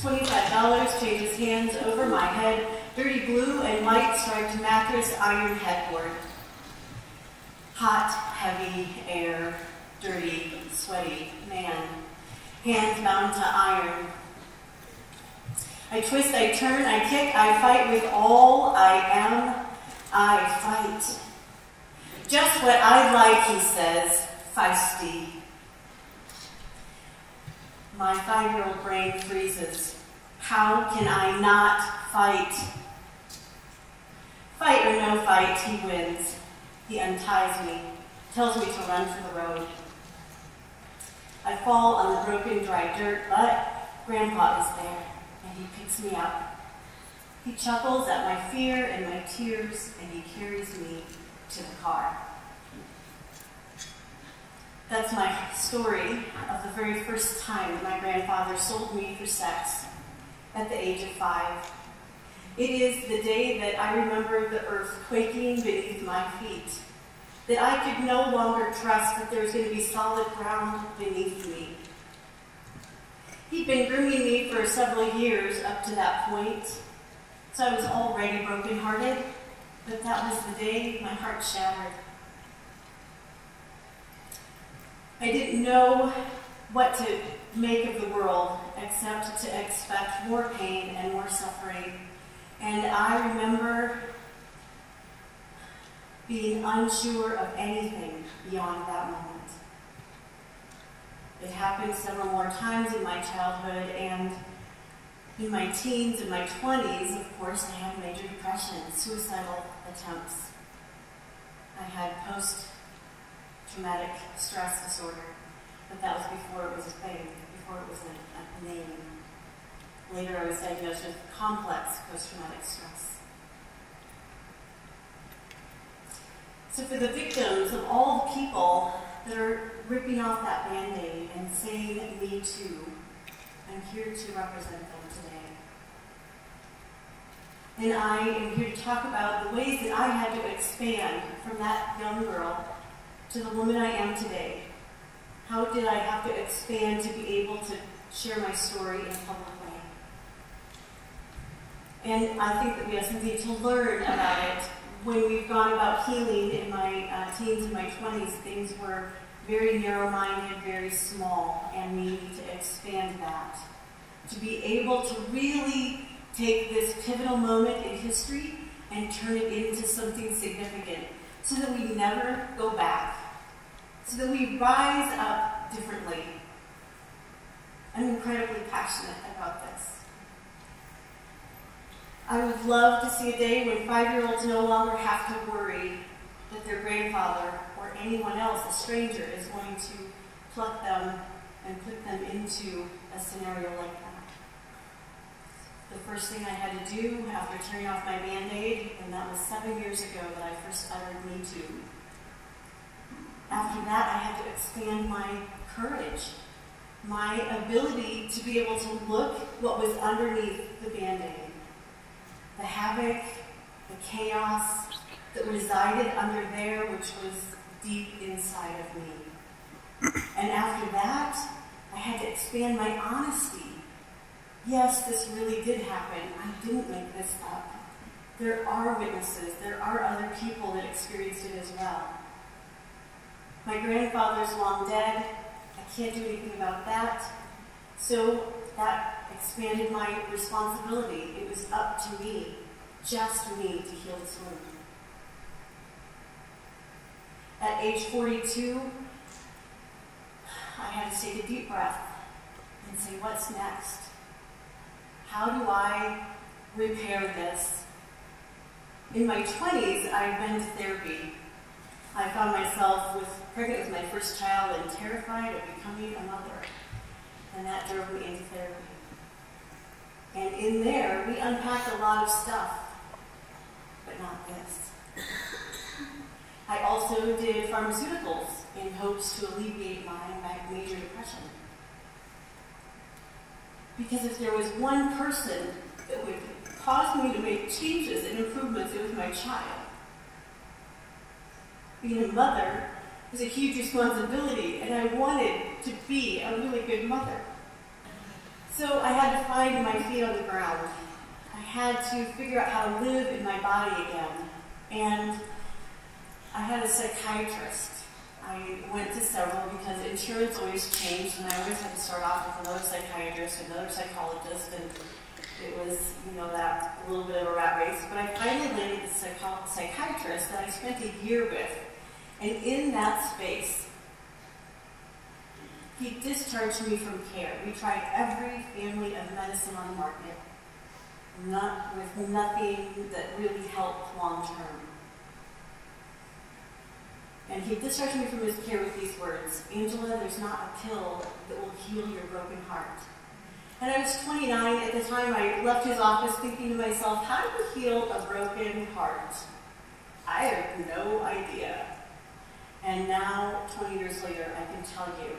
$25 changes hands over my head, dirty blue and white striped mattress, iron headboard. Hot, heavy air, dirty, sweaty man, hands bound to iron. I twist, I turn, I kick, I fight with all I am, I fight. Just what I like, he says, feisty. My 5-year-old brain freezes. How can I not fight? Fight or no fight, he wins. He unties me, tells me to run for the road. I fall on the broken, dry dirt, but Grandpa is there, and he picks me up. He chuckles at my fear and my tears, and he carries me to the car. That's my story of the very first time my grandfather sold me for sex at the age of 5. It is the day that I remember the earth quaking beneath my feet, that I could no longer trust that there was going to be solid ground beneath me. He'd been grooming me for several years up to that point, so I was already brokenhearted, but that was the day my heart shattered. I didn't know what to make of the world except to expect more pain and more suffering. And I remember being unsure of anything beyond that moment. It happened several more times in my childhood, and in my teens and my 20s, of course, I had major depression, suicidal attempts. I had post-traumatic stress disorder, but that was before it was a thing, before it was a name. Later, I was diagnosed with complex post-traumatic stress. So for the victims of all the people that are ripping off that Band-Aid and saying, me too, I'm here to represent them today. And I am here to talk about the ways that I had to expand from that young girl to the woman I am today. How did I have to expand to be able to share my story in a public way? And I think that we have something to learn about it. When we've gone about healing in my teens and my 20s, things were very narrow-minded, very small, and we need to expand that. To be able to really take this pivotal moment in history and turn it into something significant, so that we never go back, so that we rise up differently. I'm incredibly passionate about this. I would love to see a day when 5-year-olds no longer have to worry that their grandfather or anyone else, a stranger, is going to pluck them and put them into a scenario like that. The first thing I had to do after tearing off my Band-Aid, and that was 7 years ago that I first uttered Me Too. After that, I had to expand my courage, my ability to be able to look what was underneath the Band-Aid. The havoc, the chaos that resided under there, which was deep inside of me. And after that, I had to expand my honesty. Yes, this really did happen. I didn't make this up. There are witnesses. There are other people that experienced it as well. My grandfather's long dead. I can't do anything about that. So that expanded my responsibility. It was up to me, just me, to heal this wound. At age 42, I had to take a deep breath and say, what's next? How do I repair this? In my 20s, I'd been to therapy. I found myself pregnant with my first child and terrified of becoming a mother. And that drove me into therapy. And in there, we unpacked a lot of stuff, but not this. I also did pharmaceuticals in hopes to alleviate my major depression. Because if there was one person that would cause me to make changes and improvements, it was my child. Being a mother was a huge responsibility, and I wanted to be a really good mother. So I had to find my feet on the ground. I had to figure out how to live in my body again. And I had a psychiatrist. I went to several because insurance always changed, and I always had to start off with another psychiatrist, another psychologist, and it was, that a little bit of a rat race. But I finally landed the psychiatrist that I spent a year with. And in that space, he discharged me from care. We tried every family of medicine on the market, with nothing that really helped long term. And he discharged me from his care with these words: "Angela, there's not a pill that will heal your broken heart." And I was 29 at the time. I left his office thinking to myself, how do you heal a broken heart? I have no idea. And now, 20 years later, I can tell you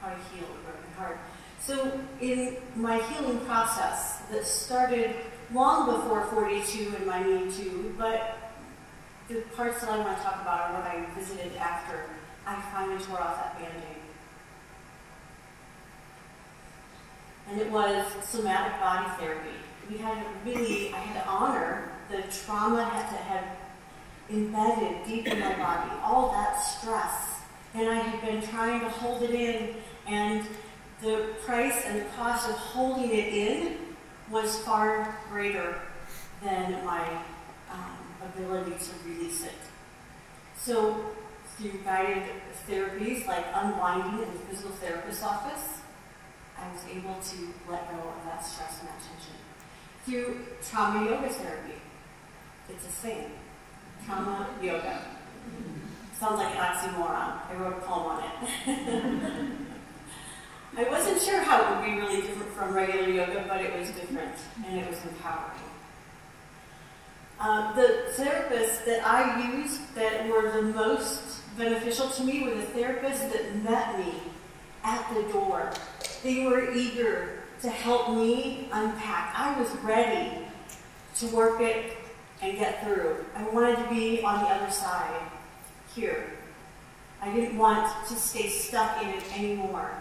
how to heal a broken heart. So in my healing process that started long before 42 and my Me Too, but the parts that I want to talk about are what I visited after I finally tore off that Band-Aid. And it was somatic body therapy. I had to honor the trauma that had embedded deep in my body, all that stress. And I had been trying to hold it in, and the price and the cost of holding it in was far greater than my ability to release it. So through guided therapies like unwinding in the physical therapist's office, I was able to let go of that stress and that tension. Through trauma yoga therapy, it's the same. Trauma yoga. Sounds like an oxymoron. I wrote a poem on it. I wasn't sure how it would be really different from regular yoga, but it was different, and it was empowering. The therapists that I used that were the most beneficial to me were the therapists that met me at the door. They were eager to help me unpack. I was ready to work it and get through. I wanted to be on the other side, here. I didn't want to stay stuck in it anymore.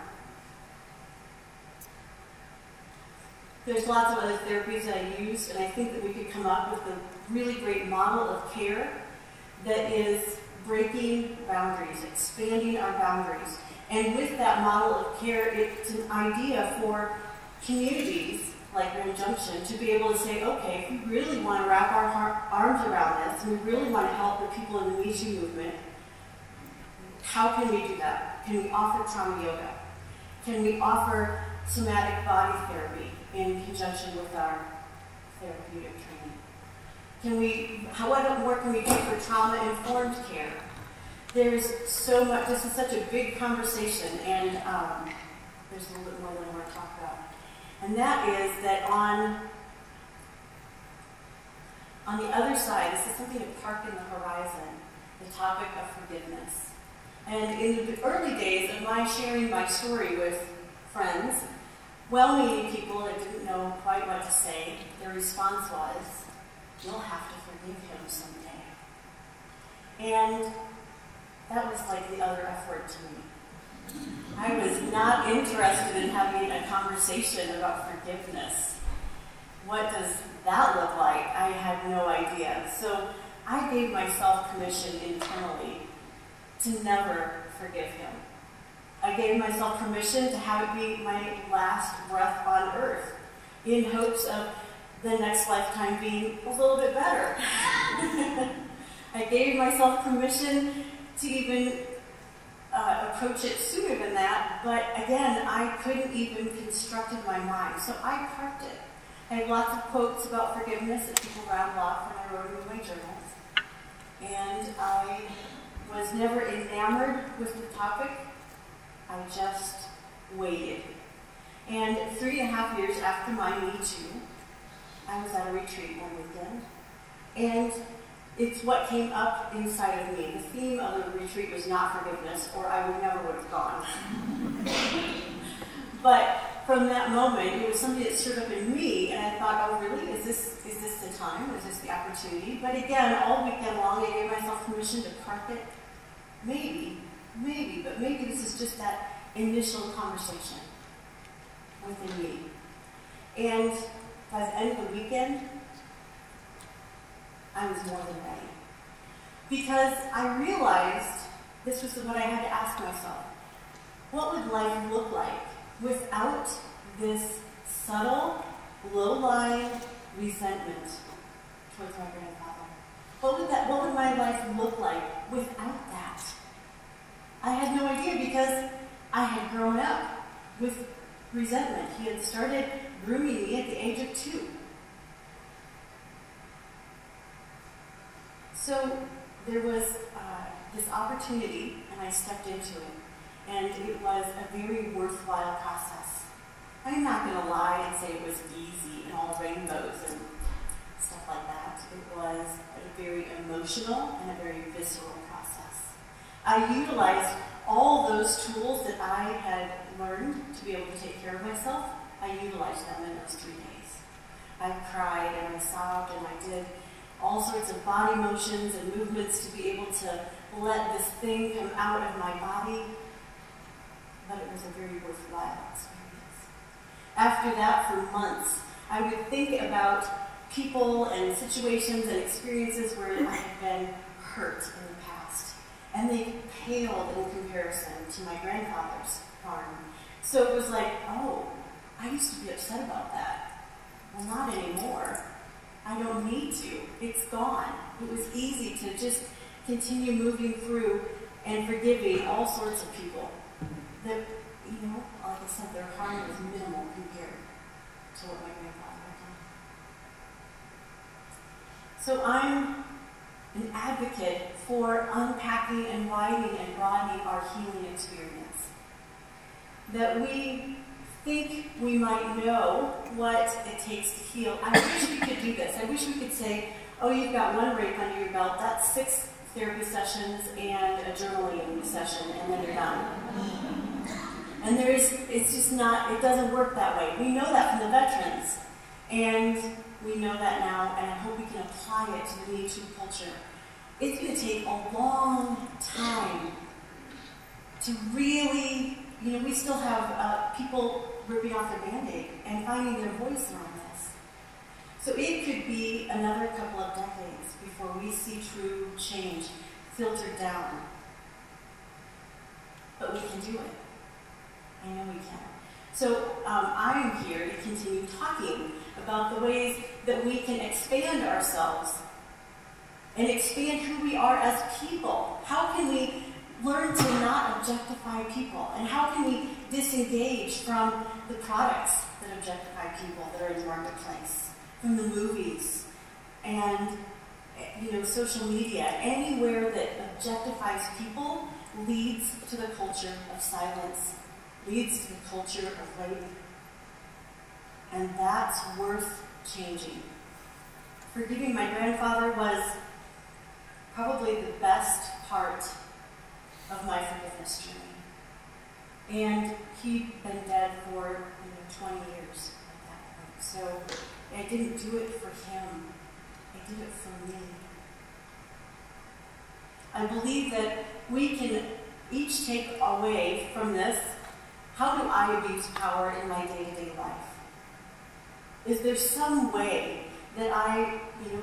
There's lots of other therapies that I used, and I think that we could come up with a really great model of care that is breaking boundaries, expanding our boundaries. And with that model of care, it's an idea for communities like Grand Junction to be able to say, okay, if we really want to wrap our arms around this, and we really want to help the people in the Me Too movement, how can we do that? Can we offer trauma yoga? Can we offer somatic body therapy in conjunction with our therapeutic training? What more can we do for trauma-informed care? There's so much, this is such a big conversation, and there's a little bit more that I want to talk about. And that is that on the other side, this is something to park in the horizon, the topic of forgiveness. And in the early days of my sharing my story with friends, well-meaning people that didn't know quite what to say, their response was, "You'll have to forgive him someday." And that was like the other F word to me. I was not interested in having a conversation about forgiveness. What does that look like? I had no idea. So I gave myself permission internally to never forgive him. I gave myself permission to have it be my last breath on earth, in hopes of the next lifetime being a little bit better. I gave myself permission to even approach it sooner than that, but again, I couldn't even construct in my mind, so I parked it. I have lots of quotes about forgiveness that people rattle off when I wrote them in my journals, and I was never enamored with the topic. I just waited. And 3.5 years after my Me Too, I was at a retreat one weekend, and it's what came up inside of me. The theme of the retreat was not forgiveness, or I never would have gone. But from that moment, it was something that stirred up in me, and I thought, oh really, is this the time? Is this the opportunity? But again, all weekend long, I gave myself permission to park it. Maybe, but maybe this is just that initial conversation within me. And by the end of the weekend, I was more than ready. Because I realized, this was what I had to ask myself, what would life look like without this subtle, low-lying resentment towards my grandfather? What would my life look like without that? I had no idea because I had grown up with resentment. He had started grooming me at the age of 2. So there was this opportunity, and I stepped into it. And it was a very worthwhile process. I'm not going to lie and say it was easy and all rainbows and stuff like that. It was a very emotional and a very visceral process. I utilized all those tools that I had learned to be able to take care of myself. I utilized them in those 3 days. I cried and I sobbed and I did all sorts of body motions and movements to be able to let this thing come out of my body. But it was a very worthwhile experience. After that, for months, I would think about people and situations and experiences where I had been hurt in the past. And they paled in comparison to my grandfather's harm. So it was like, oh, I used to be upset about that. Well, not anymore. I don't need to. It's gone. It was easy to just continue moving through and forgiving all sorts of people. That, like I said, their harm was minimal compared to what my grandfather had done. So I'm an advocate for unpacking and widening and broadening our healing experience. That we think we might know what it takes to heal. I wish we could do this. I wish we could say, oh, you've got 1 rape under your belt, that's 6 therapy sessions and a journaling session, and then you're done. And it's just not, it doesn't work that way. We know that from the veterans, and we know that now, and I hope we can apply it to the Me Too culture. It's going to take a long time to really, we still have people ripping off their Band-Aid and finding their voice around this. So it could be another couple of decades before we see true change filtered down. But we can do it. I know we can. So I'm here to continue talking about the ways that we can expand ourselves and expand who we are as people. How can we learn to not objectify people? And how can we disengage from the products that objectify people that are in the marketplace, from the movies, and social media? Anywhere that objectifies people leads to the culture of silence, leads to the culture of rape. And that's worth changing. Forgiving my grandfather was probably the best part of my forgiveness journey. And he'd been dead for 20 years at that point. So I didn't do it for him. I did it for me. I believe that we can each take away from this, how do I abuse power in my day-to-day life? Is there some way that I,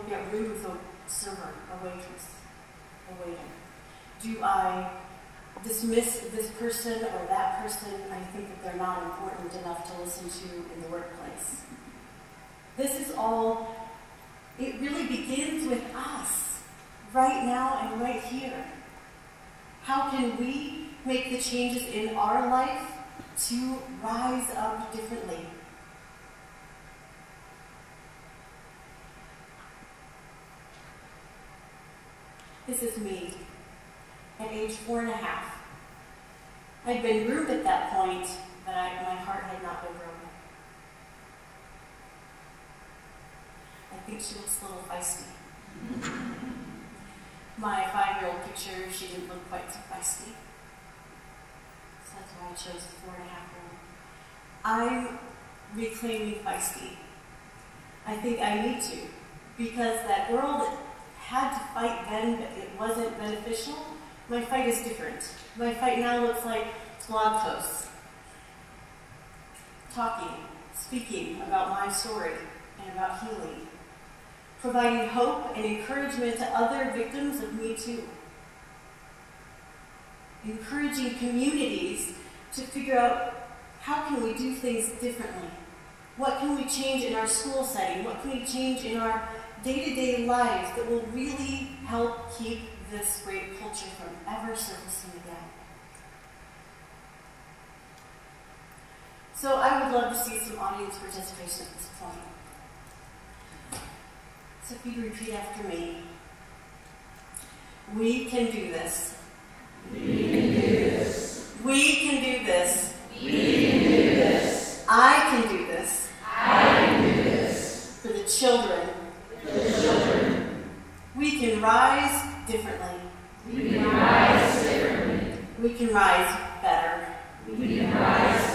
get rude with a server, a waitress, a waiter? Do I dismiss this person or that person? I think that they're not important enough to listen to in the workplace. This is all, it really begins with us, right now and right here. How can we make the changes in our life to rise up differently? This is me, at age 4.5. I'd been groomed at that point, but my heart had not been broken. I think she looks a little feisty. My 5-year-old picture, she didn't look quite so feisty. So that's why I chose the 4.5-year-old. I'm reclaiming feisty. I think I need to, because that world had to fight then, but it wasn't beneficial. My fight is different. My fight now looks like blog posts, talking, speaking about my story and about healing, providing hope and encouragement to other victims of Me Too, encouraging communities to figure out how can we do things differently. What can we change in our school setting? What can we change in our day-to-day lives that will really help keep this great culture from ever surfacing again? So I would love to see some audience participation at this point. So if you repeat after me. We can do this. We can do this. We can do this. We can do this. I can do this. I can do this. For the children. For the children. We can rise differently. We can rise differently. We can rise better. We can rise